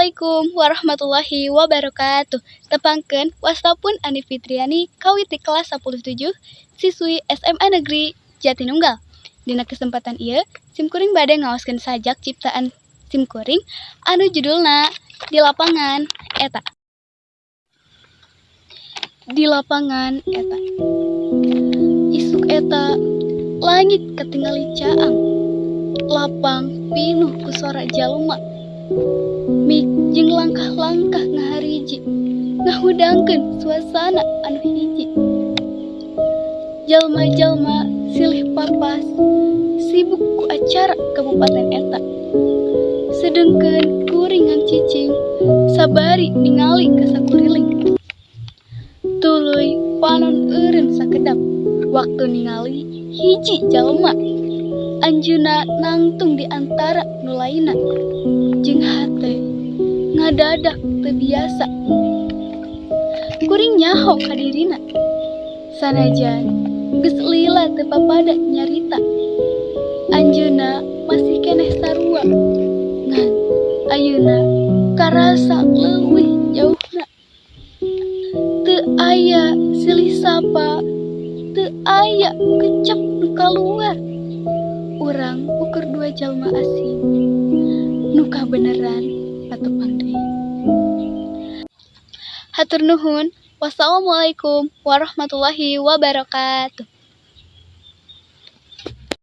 Assalamualaikum warahmatullahi wabarakatuh. Tepangkeun wastapun Ani Fitriani kawiti kelas 17 siswi SMA Negeri Jatinunggal. Dina kesempatan ieu, simkuring bade ngaoskeun sajak ciptaan simkuring anu judulna Di Lapangan Eta. Di lapangan eta. Isuk eta langit katingali caang. Lapang pinuh ku sora jalma. Mik jeung langkah-langkah ngahariji ngahudangkeun suasana anu hiji. Jalma-jalma silih papas sibuk ku acara kabupaten eta. Sedengkeun kuring ngan cicing sabari ningali ka sakuriling. Tuluy panon eureun sakedap waktu ningali hiji jalma anjeunna nangtung di antara nu lainna jeung hate ngadadak teu biasa. Kuring nyaho ka dirina sanajan geus lila teu papada nyarita. Anjeunna masih keneh sarua ngan ayeuna karasa leuwih jauhna. Teu aya silih sapa, teu aya kecap nu kaluar. Urang ukur dua jalma asing nu kabeneran patepang deui. Hatur nuhun. Wassalamualaikum warahmatullahi wabarakatuh.